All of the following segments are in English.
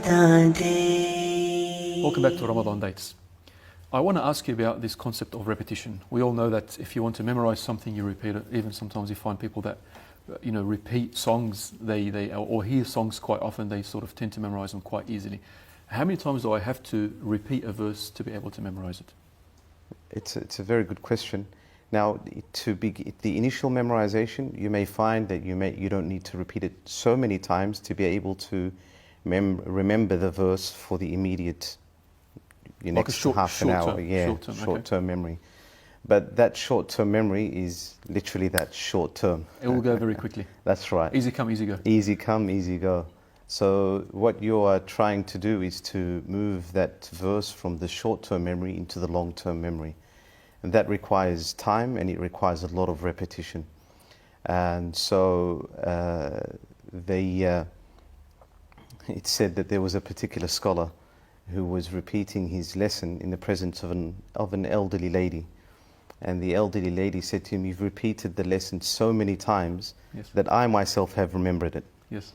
Welcome back to Ramadan Dates. I want to ask you about this concept of repetition. We all know that if you want to memorize something, you repeat it. Even sometimes you find people that repeat songs, or hear songs quite often, they sort of tend to memorize them quite easily. How many times do I have to repeat a verse to be able to memorize it? It's a very good question. Now, the initial memorization, you may find that you don't need to repeat it so many times to be able to remember the verse for the immediate next half an hour. Short-term memory. But that short-term memory is literally that short-term. It will go very quickly. That's right. Easy come, easy go. Easy come, easy go. So what you are trying to do is to move that verse from the short-term memory into the long-term memory. And that requires time, and it requires a lot of repetition. And so it said that there was a particular scholar who was repeating his lesson in the presence of an elderly lady. And the elderly lady said to him, "You've repeated the lesson so many times that I myself have remembered it." Yes.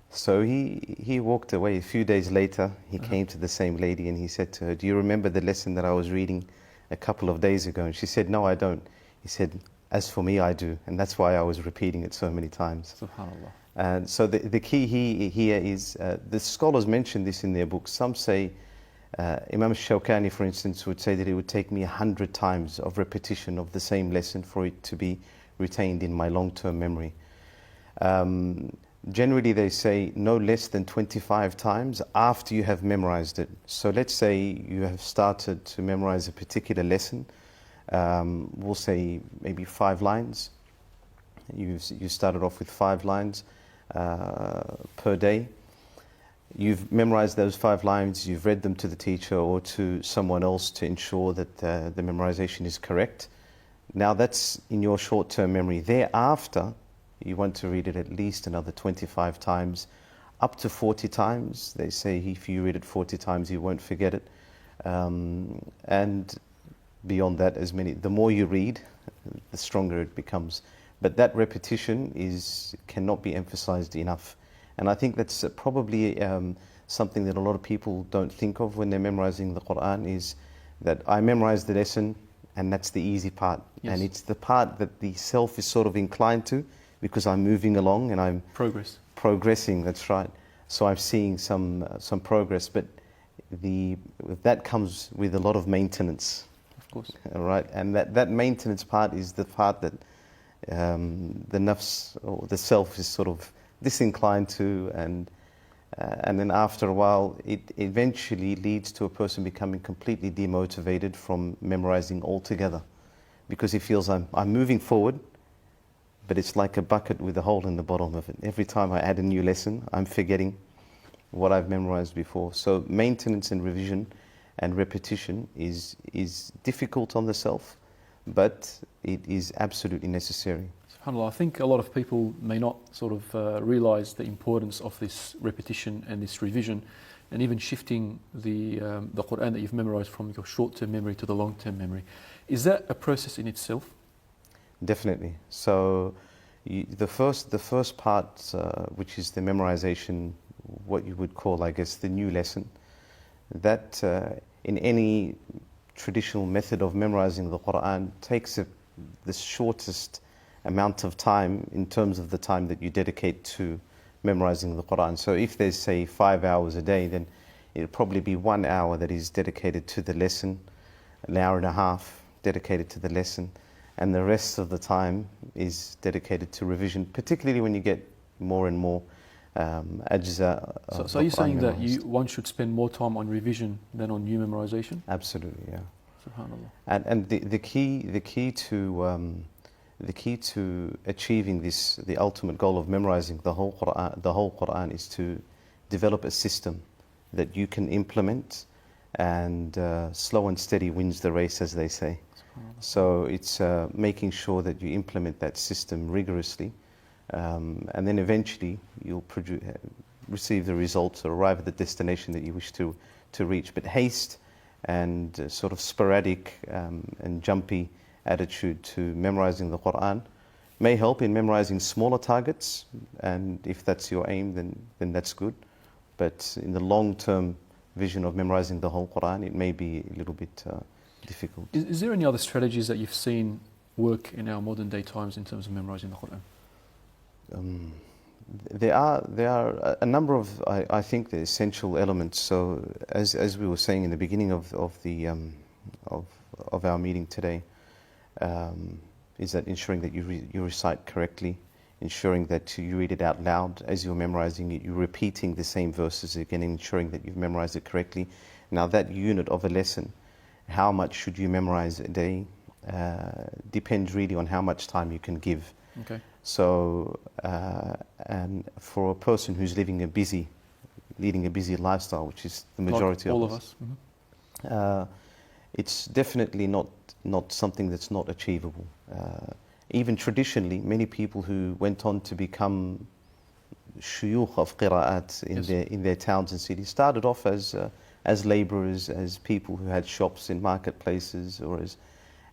So he walked away. A few days later, he came to the same lady and he said to her, "Do you remember the lesson that I was reading a couple of days ago?" And she said, "No, I don't." He said, "As for me, I do. And that's why I was repeating it so many times." SubhanAllah. And so the key here is, the scholars mention this in their books. Some say, Imam Shawkani, for instance, would say that it would take me 100 times of repetition of the same lesson for it to be retained in my long-term memory. Generally, they say no less than 25 times after you have memorized it. So let's say you have started to memorize a particular lesson. We'll say maybe 5 lines. You started off with 5 lines per day. You've memorized those 5 lines, you've read them to the teacher or to someone else to ensure that the memorization is correct. Now that's in your short-term memory. Thereafter, you want to read it at least another 25 times, up to 40 times. They say if you read it 40 times, you won't forget it. And beyond that, the more you read, the stronger it becomes. But that repetition cannot be emphasized enough. And I think that's probably something that a lot of people don't think of when they're memorizing the Quran, is that I memorize the lesson and that's the easy part. Yes. And it's the part that the self is sort of inclined to, because I'm moving along and I'm progressing, that's right. So I'm seeing some progress, but that comes with a lot of maintenance. Of course. All right, and that maintenance part is the part that the nafs, or the self, is sort of disinclined to, and then after a while it eventually leads to a person becoming completely demotivated from memorizing altogether, because he feels I'm moving forward, but it's like a bucket with a hole in the bottom of it. Every time I add a new lesson, I'm forgetting what I've memorized before. So maintenance and revision and repetition is difficult on the self, but it is absolutely necessary. SubhanAllah, I think a lot of people may not sort of realize the importance of this repetition and this revision, and even shifting the Quran that you've memorized from your short-term memory to the long-term memory. Is that a process in itself? Definitely. So the first part, which is the memorization, what you would call, I guess, the new lesson, that in any traditional method of memorizing the Quran takes the shortest amount of time in terms of the time that you dedicate to memorizing the Quran. So if there's, say, 5 hours a day, then it'll probably be 1 hour that is dedicated to the lesson, an hour and a half dedicated to the lesson, and the rest of the time is dedicated to revision, particularly when you get more and more ajza. So are you saying that one should spend more time on revision than on new memorization? Absolutely, yeah. SubhanAllah. And the key to achieving this, the ultimate goal of memorizing the whole Quran, is to develop a system that you can implement, and slow and steady wins the race, as they say. So it's making sure that you implement that system rigorously, and then eventually you'll receive the results or arrive at the destination that you wish to reach. But haste and sort of sporadic and jumpy attitude to memorizing the Quran may help in memorizing smaller targets, and if that's your aim, then that's good. But in the long-term vision of memorizing the whole Quran, it may be a little bit difficult. Is there any other strategies that you've seen work in our modern day times in terms of memorizing the Quran? There are a number of, I think, the essential elements. So as we were saying in the beginning of our meeting today, is that ensuring that you recite correctly, ensuring that you read it out loud as you're memorizing it, you're repeating the same verses again, ensuring that you've memorized it correctly. Now that unit of a lesson, how much should you memorize a day, depends really on how much time you can give. Okay. So, and for a person who's leading a busy lifestyle, which is the majority like all of us, it's definitely not something that's not achievable. Even traditionally, many people who went on to become shuyukh of qira'at in their towns and cities started off as laborers, as people who had shops in marketplaces,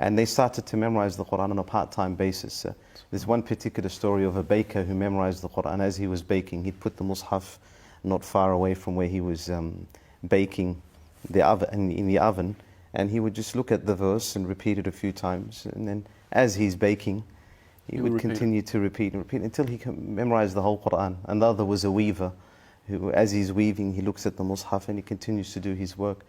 and they started to memorize the Quran on a part-time basis. There's one particular story of a baker who memorized the Quran. As he was baking, he'd put the mushaf not far away from where he was baking in the oven, and he would just look at the verse and repeat it a few times, and then as he's baking, he would continue to repeat and repeat until he memorized the whole Quran. And the other was a weaver who, as he's weaving, he looks at the mushaf and he continues to do his work.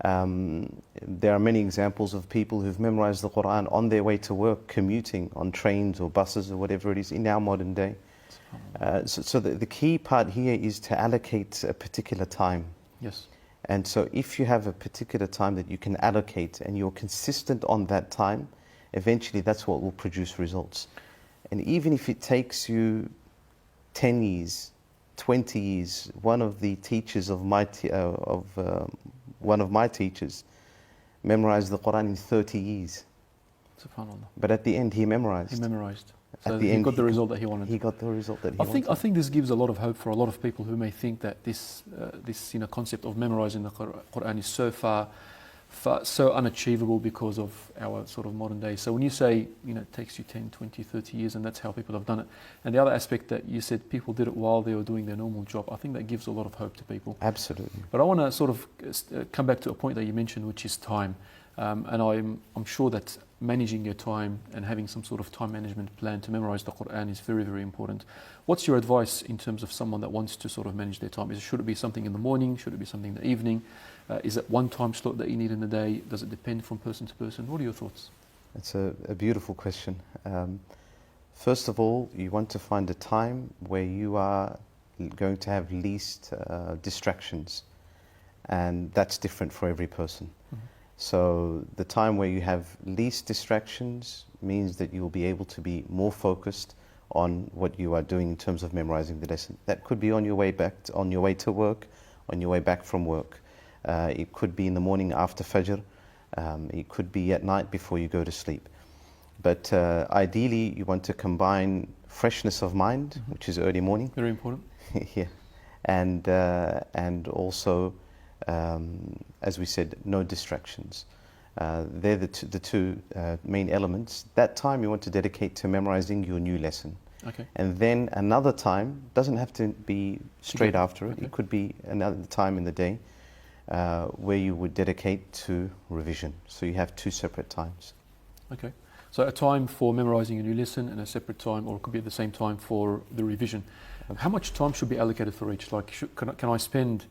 There are many examples of people who've memorized the Quran on their way to work, commuting on trains or buses or whatever it is in our modern day. So the key part here is to allocate a particular time. Yes. And so if you have a particular time that you can allocate and you're consistent on that time, eventually that's what will produce results. And even if it takes you 10 years, 20 years, one of the teachers of one of my teachers memorized the Quran in 30 years. SubhanAllah. But at the end he memorized. He memorized. So At the he end, got the result that he wanted. He got the result that he wanted. I think this gives a lot of hope for a lot of people who may think that this concept of memorizing the Quran is so unachievable because of our sort of modern day. So when you say, it takes you 10, 20, 30 years, and that's how people have done it. And the other aspect that you said, people did it while they were doing their normal job, I think that gives a lot of hope to people. Absolutely. But I want to sort of come back to a point that you mentioned, which is time. And I'm sure that managing your time and having some sort of time management plan to memorize the Quran is very, very important. What's your advice in terms of someone that wants to sort of manage their time? Should it be something in the morning? Should it be something in the evening? Is it one time slot that you need in the day? Does it depend from person to person? What are your thoughts? That's a beautiful question. First of all, you want to find a time where you are going to have least distractions, and that's different for every person. Mm-hmm. So the time where you have least distractions means that you will be able to be more focused on what you are doing in terms of memorizing the lesson. That could be on your way back, on your way to work, on your way back from work. It could be in the morning after Fajr. It could be at night before you go to sleep. But ideally, you want to combine freshness of mind, mm-hmm. which is early morning. Very important. Yeah, and also, as we said, no distractions. They're the two main elements. That time you want to dedicate to memorizing your new lesson. Okay. And then another time, doesn't have to be straight after it. Okay. It could be another time in the day where you would dedicate to revision. So you have two separate times. Okay. So a time for memorizing a new lesson and a separate time, or it could be at the same time for the revision. How much time should be allocated for each? Like, can I spend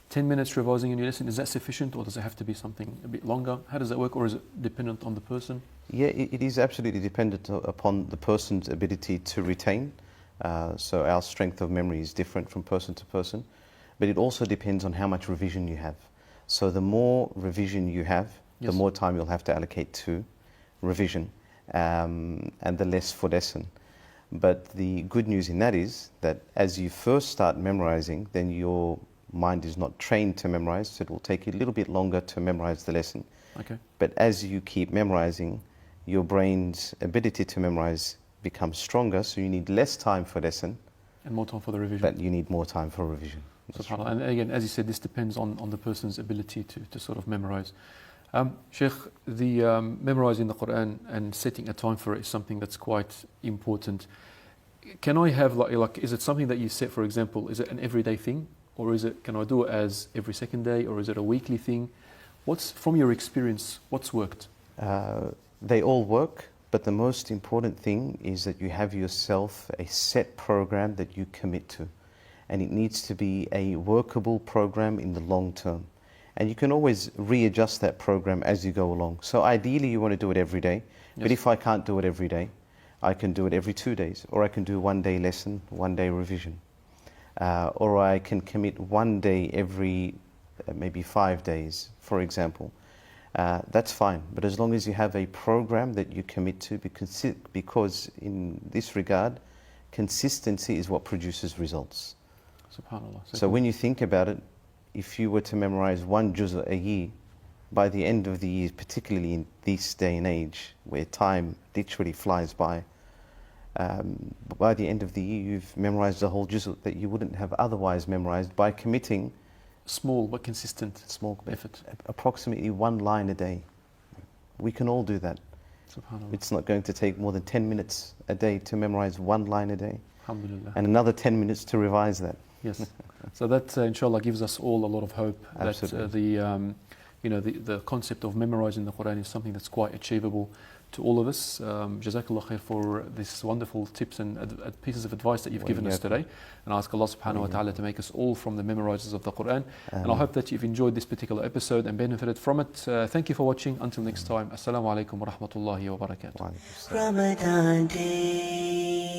10 minutes revising a new lesson? Is that sufficient, or does it have to be something a bit longer? How does that work, or is it dependent on the person? Yeah, it is absolutely dependent upon the person's ability to retain. So our strength of memory is different from person to person. But it also depends on how much revision you have. So the more revision you have, yes. the more time you'll have to allocate to revision, and the less for lesson. But the good news in that is that as you first start memorizing, then your mind is not trained to memorize, so it will take you a little bit longer to memorize the lesson. Okay. But as you keep memorizing, your brain's ability to memorize becomes stronger, so you need less time for lesson. And more time for the revision. But you need more time for revision. SubhanAllah. And again, as you said, this depends on the person's ability to sort of memorize. Sheikh, the memorizing the Quran and setting a time for it is something that's quite important. Can I have, like, is it something that you set, for example, is it an everyday thing? or can I do it as every second day, or is it a weekly thing? From your experience, what's worked? They all work, but the most important thing is that you have yourself a set program that you commit to. And it needs to be a workable program in the long term. And you can always readjust that program as you go along. So ideally you want to do it every day, but if I can't do it every day, I can do it every 2 days, or I can do 1 day lesson, 1 day revision. Or I can commit 1 day every maybe 5 days, for example. That's fine, but as long as you have a program that you commit to, because in this regard, consistency is what produces results. SubhanAllah. So when you think about it, if you were to memorize 1 juz a year, by the end of the year, particularly in this day and age where time literally flies by the end of the year you've memorized the whole juz that you wouldn't have otherwise memorized by committing small but consistent effort. Approximately 1 line a day. We can all do that. SubhanAllah. It's not going to take more than 10 minutes a day to memorize 1 line a day. Alhamdulillah. And another 10 minutes to revise that. Yes. So that, inshallah, gives us all a lot of hope. Absolutely. That the concept of memorizing the Quran is something that's quite achievable to all of us. Jazakallah khair for this wonderful tips and pieces of advice that you've given us today. And I ask Allah subhanahu wa ta'ala to make us all from the memorizers of the Quran. And I hope that you've enjoyed this particular episode and benefited from it. Thank you for watching. Until next time. Assalamu alaikum wa rahmatullahi wa barakatuh. Ramadan Day.